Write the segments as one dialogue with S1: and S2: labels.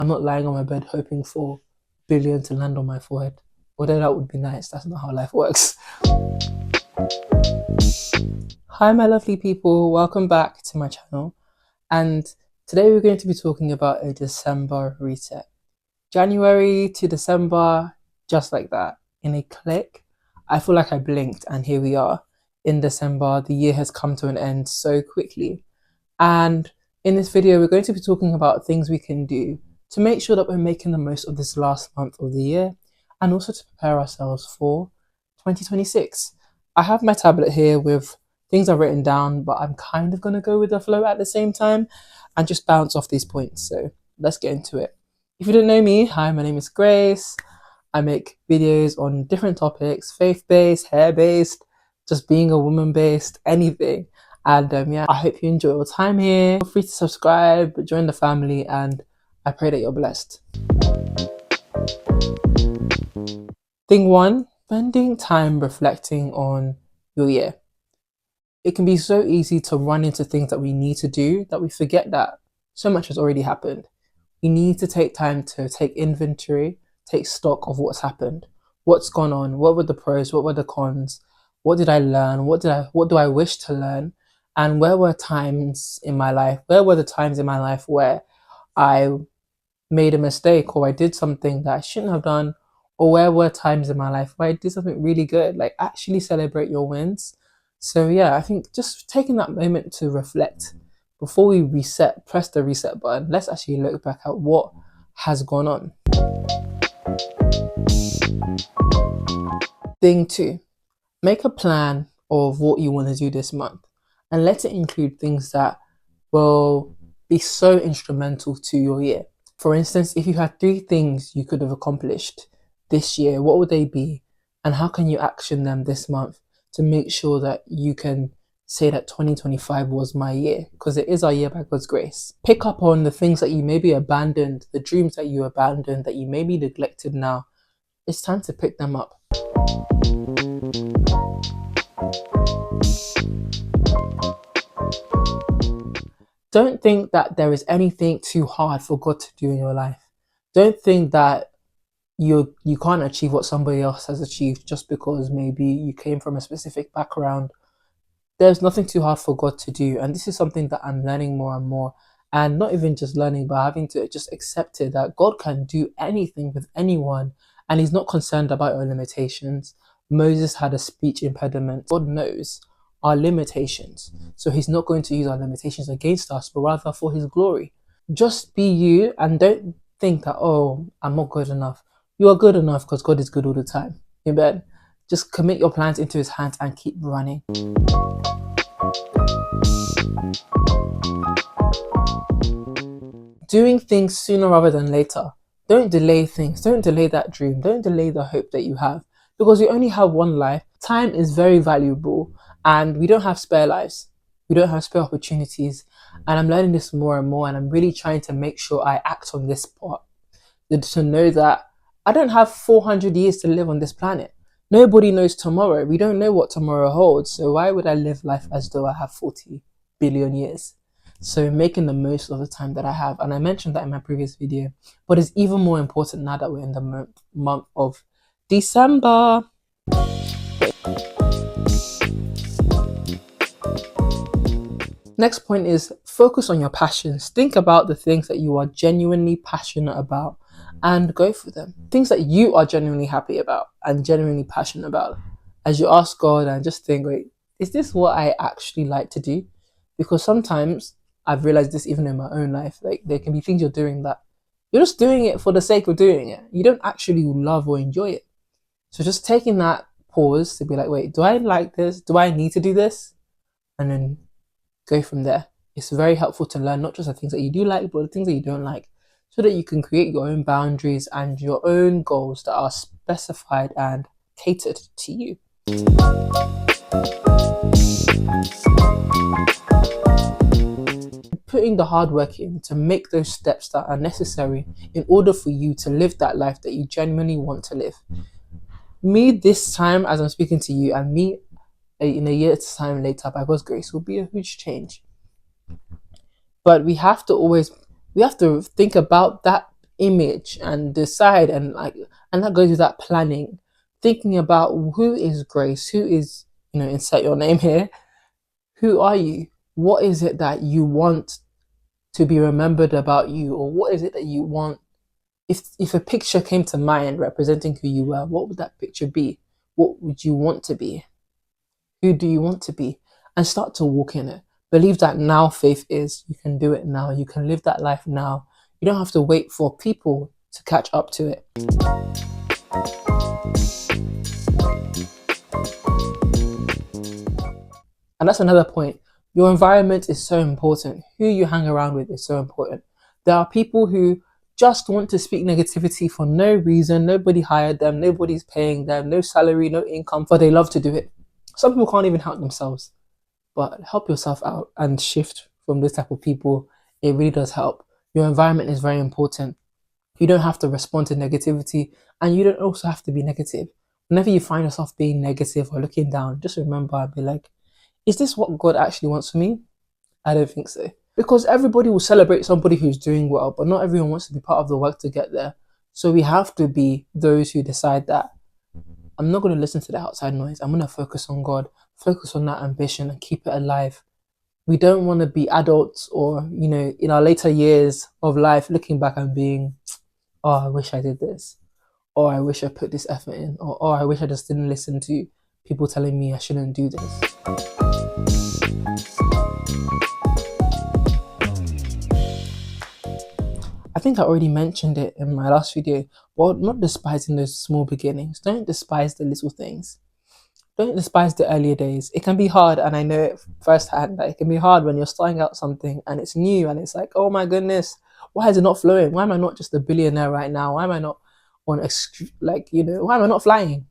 S1: I'm not lying on my bed hoping for billion to land on my forehead. Although that would be nice, that's not how life works. Hi, my lovely people. Welcome back to my channel. And today we're going to be talking about a December reset. January to December, just like that, in a click. I feel like I blinked and here we are in December. The year has come to an end so quickly. And in this video, we're going to be talking about things we can do to make sure that we're making the most of this last month of the year and also to prepare ourselves for 2026. I have my tablet here with things I've written down, but I'm kind of going to go with the flow at the same time and just bounce off these points. So let's get into it. If you don't know me, hi, my name is Grace. I make videos on different topics, faith-based, hair-based, just being a woman-based, anything. And yeah, I hope you enjoy your time here. Feel free to subscribe, join the family, and I pray that you're blessed. Thing one, spending time reflecting on your year. It can be so easy to run into things that we need to do that we forget that so much has already happened. We need to take time to take inventory, take stock of what's happened, what's gone on, what were the pros, what were the cons, what did I learn, what do I wish to learn, and where were the times in my life where I made a mistake or I did something that I shouldn't have done, or where were times in my life where I did something really good. Like, actually celebrate your wins. So yeah, I think just taking that moment to reflect before we press the reset button, let's actually look back at what has gone on. Thing two, make a plan of what you want to do this month and let it include things that will be so instrumental to your year. For instance, if you had 3 things you could have accomplished this year, what would they be? And how can you action them this month to make sure that you can say that 2025 was my year? Because it is our year by God's grace. Pick up on the things that you maybe abandoned, the dreams that you abandoned, that you maybe neglected now. It's time to pick them up. Don't think that there is anything too hard for God to do in your life. Don't think that you can't achieve what somebody else has achieved just because maybe you came from a specific background. There's nothing too hard for God to do. And this is something that I'm learning more and more. And not even just learning, but having to just accept it, that God can do anything with anyone. And he's not concerned about your limitations. Moses had a speech impediment. God knows our limitations. So he's not going to use our limitations against us, but rather for his glory. Just be you and don't think that, oh, I'm not good enough. You are good enough because God is good all the time. Amen. Just commit your plans into his hands and keep running. Doing things sooner rather than later. Don't delay things. Don't delay that dream. Don't delay the hope that you have, because you only have one life. Time is very valuable and we don't have spare lives. We don't have spare opportunities. And I'm learning this more and more, and I'm really trying to make sure I act on this part. To know that I don't have 400 years to live on this planet. Nobody knows tomorrow. We don't know what tomorrow holds. So why would I live life as though I have 40 billion years? So making the most of the time that I have. And I mentioned that in my previous video, but it's even more important now that we're in the month of December. Next point is focus on your passions. Think about the things that you are genuinely passionate about and go for them. Things that you are genuinely happy about and genuinely passionate about. As you ask God and just think, wait, is this what I actually like to do? Because sometimes I've realized this even in my own life. Like, there can be things you're doing that you're just doing it for the sake of doing it. You don't actually love or enjoy it. So just taking that pause to be like, wait, do I like this? Do I need to do this? And then go from there. It's very helpful to learn not just the things that you do like, but the things that you don't like, so that you can create your own boundaries and your own goals that are specified and catered to you. Putting the hard work in to make those steps that are necessary in order for you to live that life that you genuinely want to live. Me this time, as I'm speaking to you, and me in a year's time later, by God's grace, will be a huge change. But we have to think about that image and decide, and that goes with that planning, thinking about who is Grace, who is, insert your name here. Who are you? What is it that you want to be remembered about you, or what is it that you want? If a picture came to mind representing who you were, what would that picture be? What would you want to be? Who do you want to be? And start to walk in it. Believe that now faith is. You can do it now. You can live that life now. You don't have to wait for people to catch up to it. And that's another point. Your environment is so important. Who you hang around with is so important. There are people who just want to speak negativity for no reason. Nobody hired them. Nobody's paying them. No salary, no income, but they love to do it. Some people can't even help themselves. But help yourself out and shift from this type of people. It really does help. Your environment is very important. You don't have to respond to negativity, and you don't also have to be negative. Whenever you find yourself being negative or looking down, just remember and be like, is this what God actually wants for me? I don't think so. Because everybody will celebrate somebody who's doing well, but not everyone wants to be part of the work to get there. So we have to be those who decide that I'm not going to listen to the outside noise. I'm going to focus on God, focus on that ambition and keep it alive. We don't want to be adults or, in our later years of life, looking back and being, oh, I wish I did this. Or I wish I put this effort in. Or, oh, I wish I just didn't listen to people telling me I shouldn't do this. I think I already mentioned it in my last video, but not despising those small beginnings. Don't despise the little things. Don't despise the earlier days. It can be hard, and I know it firsthand that it can be hard when you're starting out something and it's new and it's like, oh my goodness, why is it not flowing? Why am I not just a billionaire right now? Why am I not why am I not flying?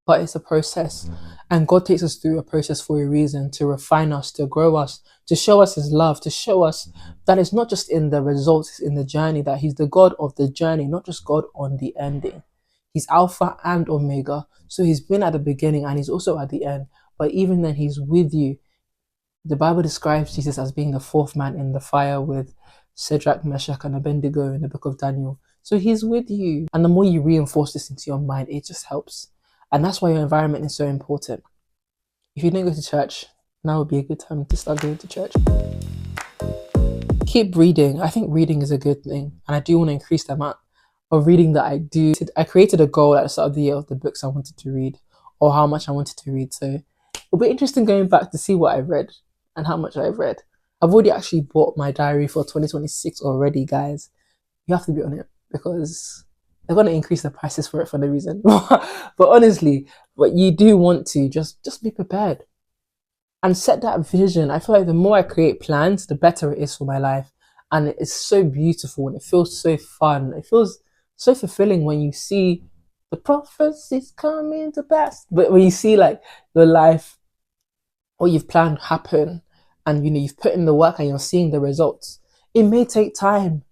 S1: But it's a process, and God takes us through a process for a reason, to refine us, to grow us, to show us his love, to show us that it's not just in the results, it's in the journey, that he's the God of the journey, not just God on the ending. He's Alpha and Omega. So he's been at the beginning and he's also at the end. But even then, he's with you. The Bible describes Jesus as being the fourth man in the fire with Shadrach, Meshach, and Abednego in the book of Daniel. So he's with you. And the more you reinforce this into your mind, it just helps. And that's why your environment is so important. If you don't go to church, now would be a good time to start going to church. Keep reading. I think reading is a good thing. And I do want to increase the amount of reading that I do. I created a goal at the start of the year of the books I wanted to read, or how much I wanted to read. So it'll be interesting going back to see what I've read and how much I've read. I've already actually bought my diary for 2026 already, guys. You have to be on it because they're going to increase the prices for it for no reason. But honestly, what you do want to just be prepared and set that vision. I feel like the more I create plans, the better it is for my life. And it's so beautiful and it feels so fun. It feels so fulfilling when you see the prophecies coming to pass. But when you see like your life, what you've planned happen, and you've put in the work and you're seeing the results. It may take time.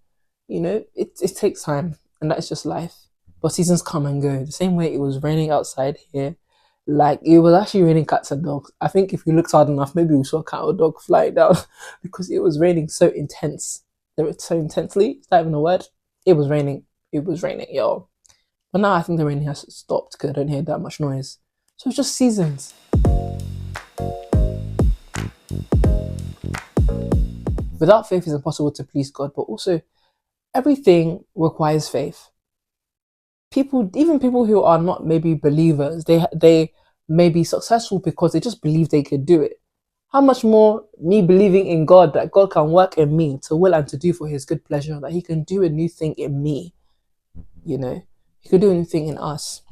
S1: It takes time, and that's just life. But seasons come and go. The same way it was raining outside here, like it was actually raining cats and dogs. I think if you looked hard enough, maybe we saw a cat or dog fly down because it was raining so intense. So intensely, is that even a word? It was raining, yo. But now I think the raining has stopped because I don't hear that much noise. So it's just seasons. Without faith, it's impossible to please God, but also everything requires faith. Even people who are not maybe believers, they may be successful because they just believe they could do it. How much more me believing in God, that God can work in me to will and to do for his good pleasure, that he can do a new thing in me. He could do a new thing in us.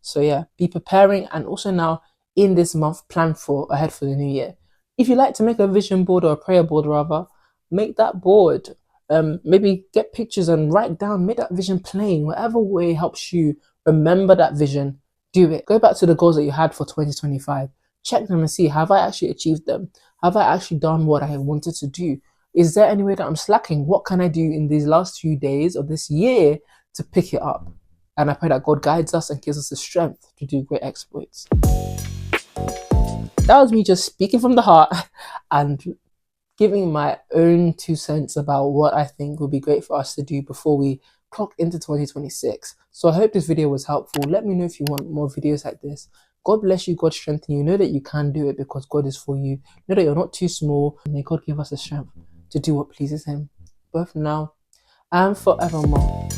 S1: So yeah, be preparing, and also now in this month, plan ahead for the new year. If you like to make a vision board or a prayer board rather, make that board. Maybe get pictures and write down, make that vision plain. Whatever way helps you remember that vision, do it. Go back to the goals that you had for 2025. Check them and see, have I actually achieved them? Have I actually done what I wanted to do? Is there any way that I'm slacking? What can I do in these last few days of this year to pick it up? And I pray that God guides us and gives us the strength to do great exploits. That was me just speaking from the heart and giving my own 2 cents about what I think would be great for us to do before we clock into 2026. So I hope this video was helpful. Let me know if you want more videos like this. God bless you, God strengthen you. Know that you can do it because God is for you. Know that you're not too small. May God give us the strength to do what pleases Him, both now and forevermore.